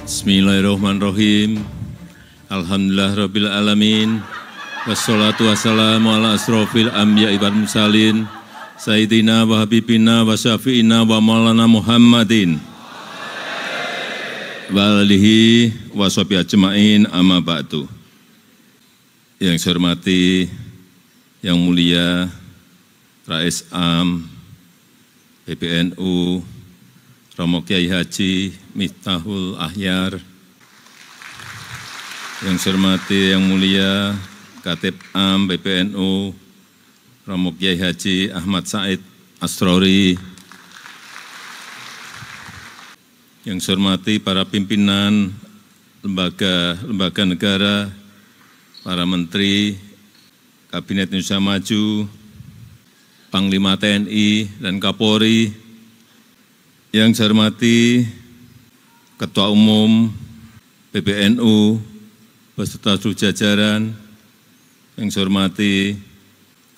Bismillahirrahmanirrahim. Alhamdulillah rabbil alamin. Wassalatu wassalamu ala asrofil anbiya'i wal mursalin. Sayyidina wa habibina wa syafi'ina wa maulana Muhammadin. Wa alihi wa sahbihi ajma'in amma ba'du. Yang saya hormati, yang mulia Rais Am PBNU Romo Kiai Haji Miftahul Ahyar, yang saya hormati, yang mulia Katib Am PBNU Romo Kiai Haji Ahmad Said Asrori, yang saya hormati para pimpinan lembaga negara, para menteri, Kabinet Indonesia Maju, Panglima TNI dan Kapolri, yang saya hormati Ketua Umum PBNU beserta seluruh jajaran, yang saya hormati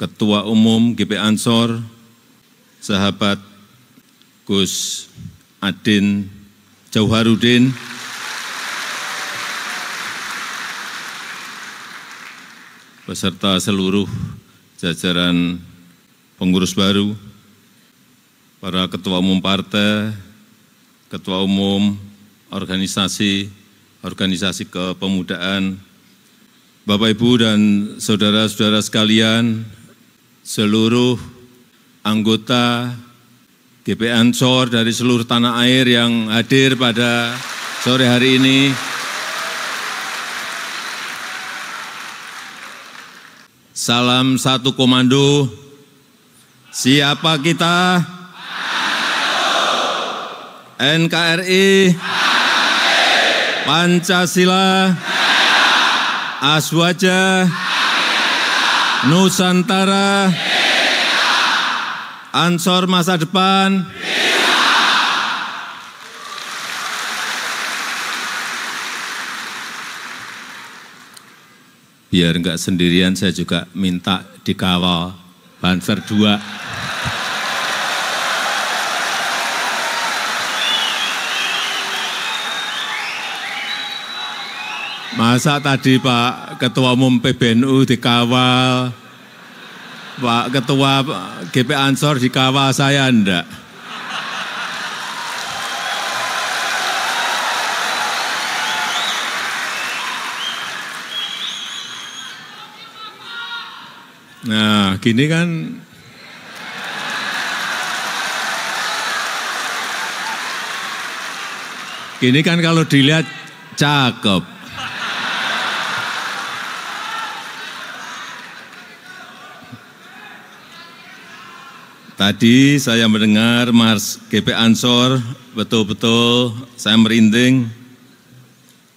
Ketua Umum GP Ansor, sahabat Gus Adin Jauharudin, beserta seluruh jajaran pengurus baru, para ketua umum partai, ketua umum organisasi kepemudaan, Bapak Ibu dan saudara-saudara sekalian, seluruh anggota GP Ansor dari seluruh tanah air yang hadir pada sore hari ini. Salam satu komando, siapa kita? NKRI, Pancasila, Aswaja, Nusantara, Ansor masa depan. Biar enggak sendirian, saya juga minta dikawal Banser 2. Masa tadi Pak Ketua Umum PBNU dikawal, Pak Ketua GP Ansor dikawal, saya enggak. Nah, gini kan kalau dilihat cakep. Tadi saya mendengar Mars GP Ansor, betul-betul saya merinding.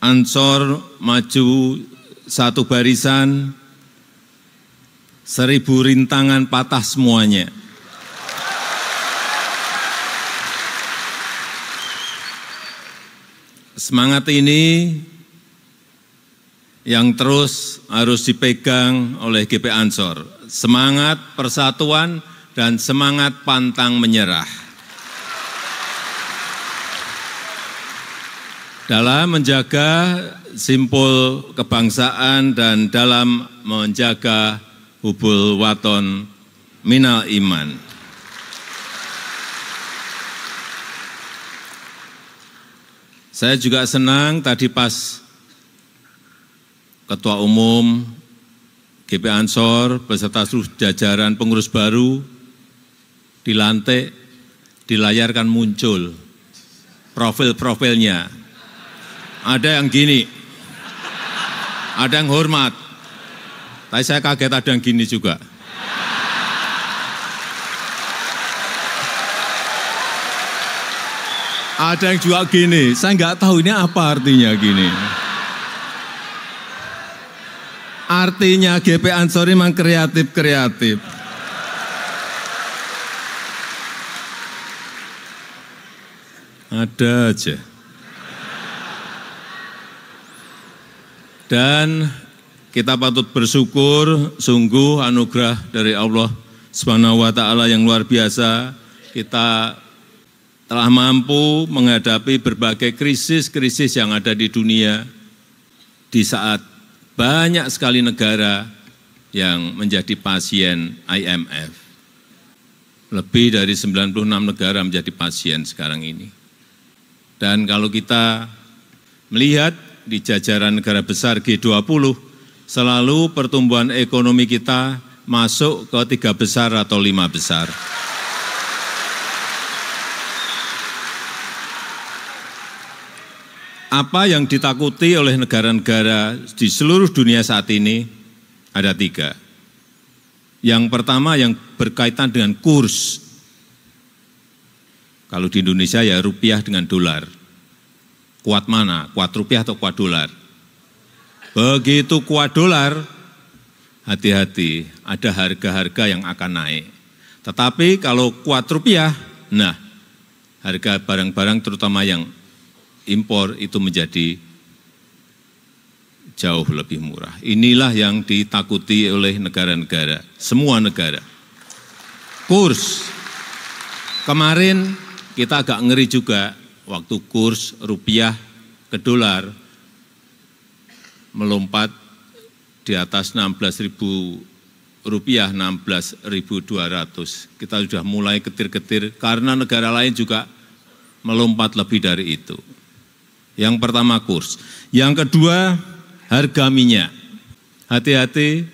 Ansor maju satu barisan, 1000 rintangan patah semuanya. Semangat ini yang terus harus dipegang oleh GP Ansor. Semangat persatuan dan semangat pantang menyerah. Dalam menjaga simpul kebangsaan dan dalam menjaga hubul waton minal iman. Saya juga senang tadi pas Ketua Umum GP Ansor beserta seluruh jajaran pengurus baru dilantik, dilayarkan muncul profil-profilnya. Ada yang gini, ada yang hormat. Tapi saya kaget ada yang gini juga. Ada yang juga gini, saya nggak tahu ini apa artinya gini. Artinya GP Ansor memang kreatif. Ada aja. Dan kita patut bersyukur, sungguh anugerah dari Allah Subhanahu wa Ta'ala yang luar biasa. Kita telah mampu menghadapi berbagai krisis-krisis yang ada di dunia di saat banyak sekali negara yang menjadi pasien IMF. Lebih dari 96 negara menjadi pasien sekarang ini. Dan kalau kita melihat di jajaran negara besar G20, selalu pertumbuhan ekonomi kita masuk ke 3 besar atau 5 besar. Apa yang ditakuti oleh negara-negara di seluruh dunia saat ini ada 3. Yang pertama yang berkaitan dengan kurs. Kalau di Indonesia ya rupiah dengan dolar. Kuat mana? Kuat rupiah atau kuat dolar? Begitu kuat dolar, hati-hati, ada harga-harga yang akan naik. Tetapi kalau kuat rupiah, nah harga barang-barang terutama yang impor itu menjadi jauh lebih murah. Inilah yang ditakuti oleh negara-negara, semua negara. Kurs, kemarin kita agak ngeri juga waktu kurs rupiah ke dolar melompat di atas 16.000 rupiah, 16.200. Kita sudah mulai ketir-ketir karena negara lain juga melompat lebih dari itu. Yang pertama kurs. Yang kedua harga minyak. Hati-hati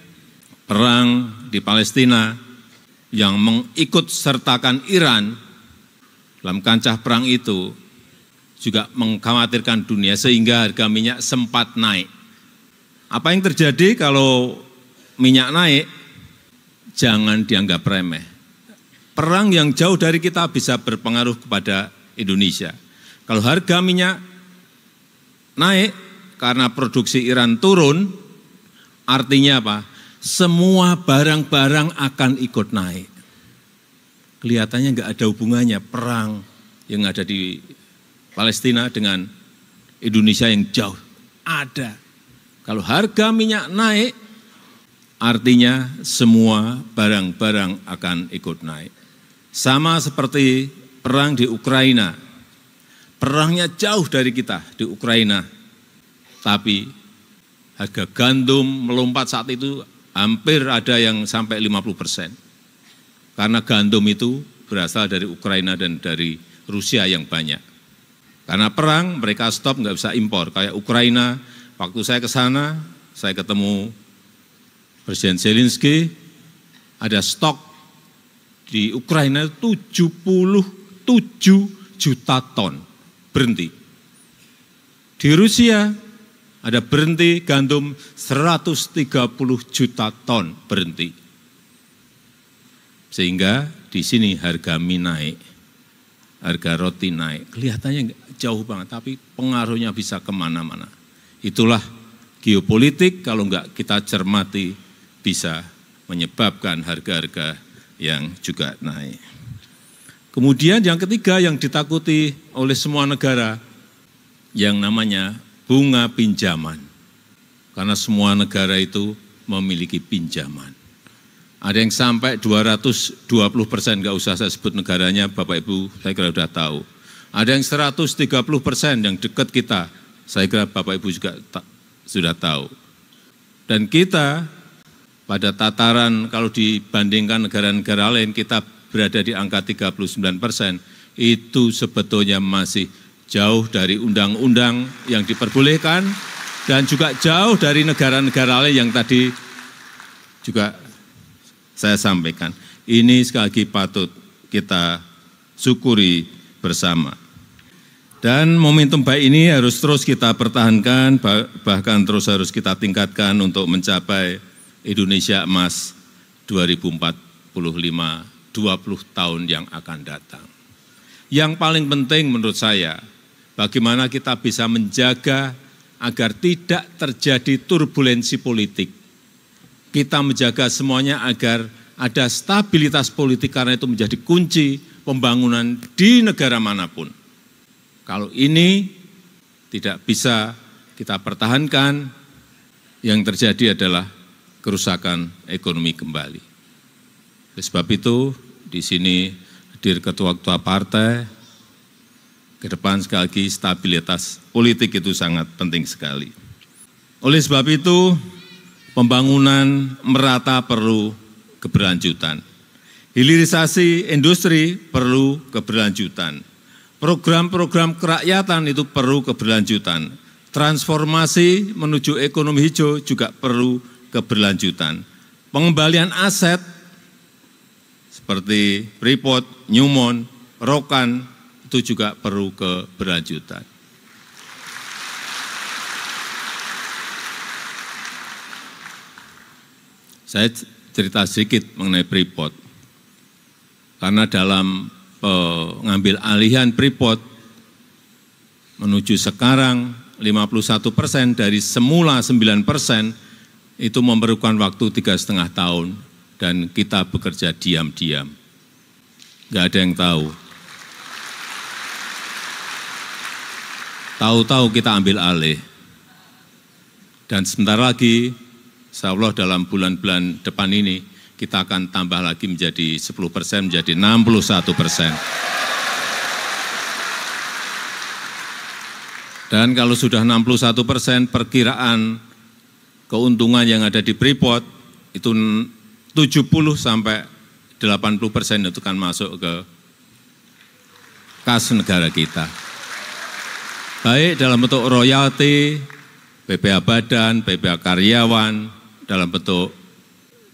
perang di Palestina yang mengikut sertakan Iran dalam kancah perang itu juga mengkhawatirkan dunia sehingga harga minyak sempat naik. Apa yang terjadi kalau minyak naik? Jangan dianggap remeh. Perang yang jauh dari kita bisa berpengaruh kepada Indonesia. Kalau harga minyak naik karena produksi Iran turun, artinya apa? Semua barang-barang akan ikut naik. Kelihatannya enggak ada hubungannya perang yang ada di Palestina dengan Indonesia yang jauh. Ada. Kalau harga minyak naik, artinya semua barang-barang akan ikut naik. Sama seperti perang di Ukraina. Perangnya jauh dari kita di Ukraina. Tapi harga gandum melompat saat itu hampir ada yang sampai 50%. Karena gandum itu berasal dari Ukraina dan dari Rusia yang banyak. Karena perang mereka stop nggak bisa impor. Kayak Ukraina, waktu saya ke sana, saya ketemu Presiden Zelensky, ada stok di Ukraina 77 juta ton berhenti. Di Rusia ada berhenti gandum 130 juta ton berhenti. Sehingga di sini harga mie naik, harga roti naik. Kelihatannya jauh banget, tapi pengaruhnya bisa kemana-mana. Itulah geopolitik kalau enggak kita cermati bisa menyebabkan harga-harga yang juga naik. Kemudian yang ketiga yang ditakuti oleh semua negara yang namanya bunga pinjaman. Karena semua negara itu memiliki pinjaman. Ada yang sampai 220%, enggak usah saya sebut negaranya, Bapak Ibu saya kira sudah tahu. Ada yang 130% yang dekat kita, saya kira Bapak Ibu juga sudah tahu. Dan kita pada tataran kalau dibandingkan negara-negara lain, kita berada di angka 39%, itu sebetulnya masih jauh dari undang-undang yang diperbolehkan dan juga jauh dari negara-negara lain yang tadi juga saya sampaikan. Ini sekali lagi patut kita syukuri bersama. Dan momentum baik ini harus terus kita pertahankan, bahkan terus harus kita tingkatkan untuk mencapai Indonesia Emas 2045, 20 tahun yang akan datang. Yang paling penting menurut saya, bagaimana kita bisa menjaga agar tidak terjadi turbulensi politik. Kita menjaga semuanya agar ada stabilitas politik karena itu menjadi kunci pembangunan di negara manapun. Kalau ini tidak bisa kita pertahankan, yang terjadi adalah kerusakan ekonomi kembali. Oleh sebab itu, di sini hadir ketua-ketua partai, ke depan sekali lagi stabilitas politik itu sangat penting sekali. Oleh sebab itu, pembangunan merata perlu keberlanjutan. Hilirisasi industri perlu keberlanjutan. Program-program kerakyatan itu perlu keberlanjutan. Transformasi menuju ekonomi hijau juga perlu keberlanjutan. Pengembalian aset seperti Freeport, Newmont, Rokan itu juga perlu keberlanjutan. Saya cerita sedikit mengenai Freeport. Karena dalam pengambil alihan Freeport menuju sekarang 51% dari semula 9% itu memerlukan waktu 3,5 tahun dan kita bekerja diam-diam. Enggak ada yang tahu. Tahu-tahu kita ambil alih. Dan sebentar lagi, insya Allah dalam bulan-bulan depan ini, kita akan tambah lagi menjadi 10%, menjadi 61%. Dan kalau sudah 61%, perkiraan keuntungan yang ada di Freeport, itu 70 sampai 80% itu kan masuk ke kas negara kita. Baik dalam bentuk royalti, BPH badan, BPH karyawan, dalam bentuk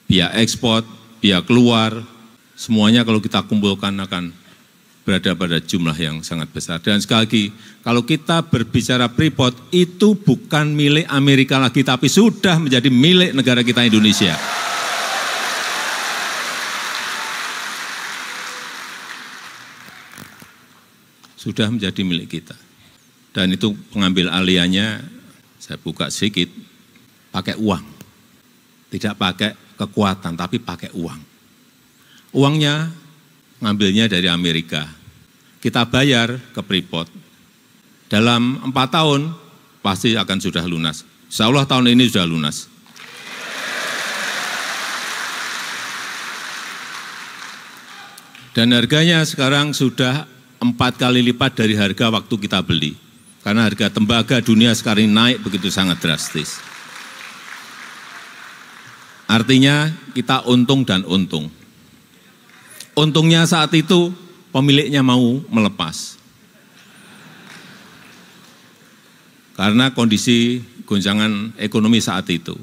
biaya ekspor, biaya keluar, semuanya kalau kita kumpulkan akan berada pada jumlah yang sangat besar. Dan sekali lagi, kalau kita berbicara Freeport, itu bukan milik Amerika lagi, tapi sudah menjadi milik negara kita Indonesia. Sudah menjadi milik kita. Dan itu pengambil alihannya, saya buka sedikit, pakai uang. Tidak pakai kekuatan, tapi pakai uang. Uangnya ngambilnya dari Amerika. Kita bayar ke Freeport. Dalam 4 tahun, pasti akan sudah lunas. Insya Allah tahun ini sudah lunas. Dan harganya sekarang sudah 4 kali lipat dari harga waktu kita beli. Karena harga tembaga dunia sekarang naik begitu sangat drastis. Artinya kita untung dan untung. Untungnya saat itu pemiliknya mau melepas. Karena kondisi goncangan ekonomi saat itu.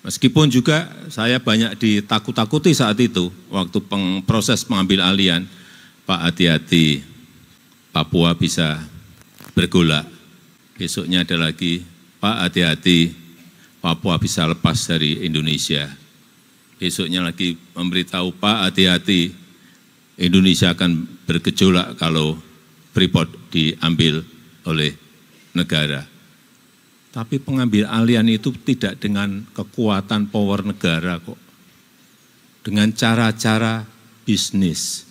Meskipun juga saya banyak ditakut-takuti saat itu, waktu proses pengambil alihan, Pak hati-hati, Papua bisa bergolak. Besoknya ada lagi, Pak hati-hati, Papua bisa lepas dari Indonesia. Besoknya lagi memberitahu, Pak hati-hati, Indonesia akan bergejolak kalau Freeport diambil oleh negara. Tapi pengambil alihan itu tidak dengan kekuatan power negara kok. Dengan cara-cara bisnis.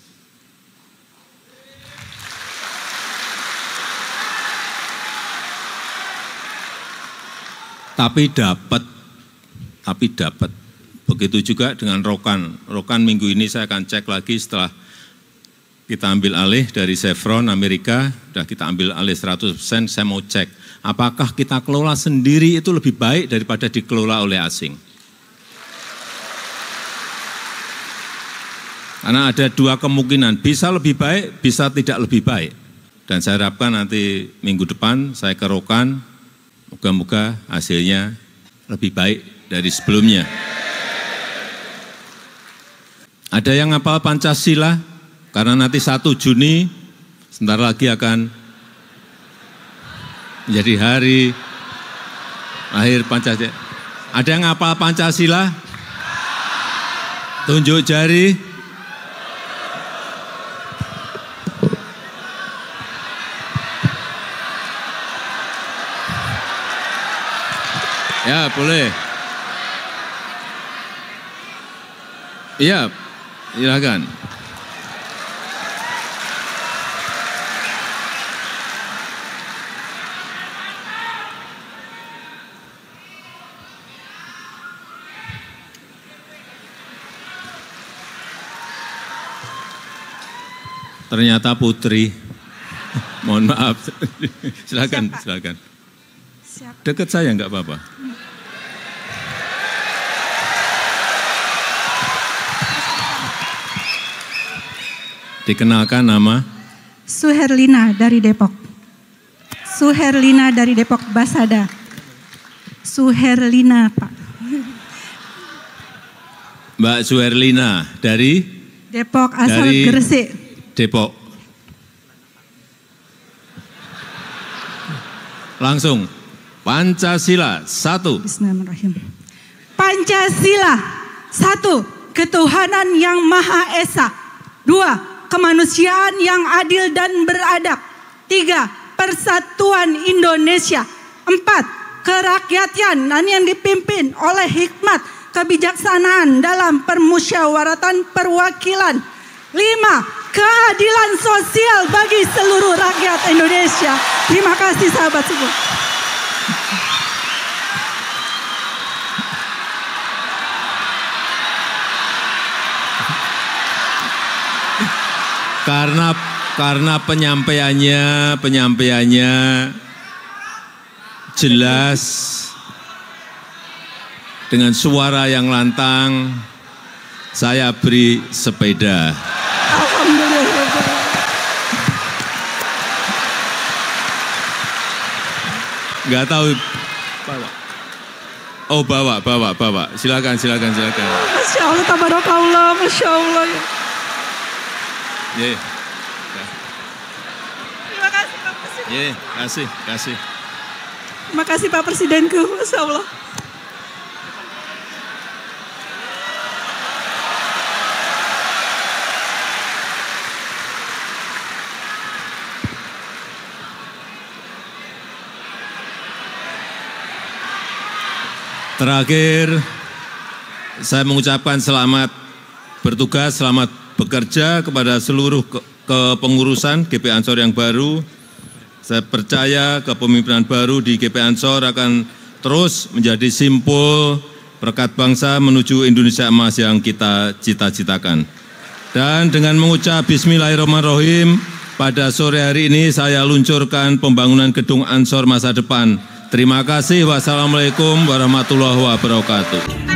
Tapi dapat. Begitu juga dengan Rokan. Rokan minggu ini saya akan cek lagi setelah kita ambil alih dari Chevron Amerika, sudah kita ambil alih 100%, saya mau cek. Apakah kita kelola sendiri itu lebih baik daripada dikelola oleh asing? Karena ada 2 kemungkinan, bisa lebih baik, bisa tidak lebih baik. Dan saya harapkan nanti minggu depan saya ke Rokan, moga-moga hasilnya lebih baik dari sebelumnya. Ada yang hafal Pancasila? Karena nanti 1 Juni, sebentar lagi akan menjadi hari lahir Pancasila. Ada yang hafal Pancasila? Tunjuk jari. Ya, boleh. Iya, silakan. Ternyata putri. Mohon maaf. Silakan, Siap, silakan. Siap. Dekat saya enggak apa-apa. Dikenalkan nama? Suherlina dari Depok. Suherlina dari Depok, Basada. Suherlina, Pak. Mbak Suherlina dari? Depok, asal Dari Gresik. Depok. Langsung. Pancasila, 1. Bismillahirrahmanirrahim. Pancasila, 1. Ketuhanan yang Maha Esa. 2. Kemanusiaan yang adil dan beradab. 3. Persatuan Indonesia. 4. Kerakyatan yang dipimpin oleh hikmat kebijaksanaan dalam permusyawaratan perwakilan. 5. Keadilan sosial bagi seluruh rakyat Indonesia. Terima kasih sahabat semua. Karena penyampaiannya jelas dengan suara yang lantang, saya beri sepeda. Alhamdulillah. Enggak tahu. Oh, bawa. Silakan. Masya Allah, tabarakallah, Masya Allah. Ye. Terima kasih Pak Presiden. Ye, kasih. Terima kasih Pak Presidenku, Masya Allah. Terakhir, saya mengucapkan selamat bertugas, selamat bekerja kepada seluruh kepengurusan GP Ansor yang baru. Saya percaya kepemimpinan baru di GP Ansor akan terus menjadi simpul perekat bangsa menuju Indonesia emas yang kita cita-citakan. Dan dengan mengucap Bismillahirrahmanirrahim, pada sore hari ini saya luncurkan pembangunan gedung Ansor masa depan. Terima kasih. Wassalamualaikum warahmatullahi wabarakatuh.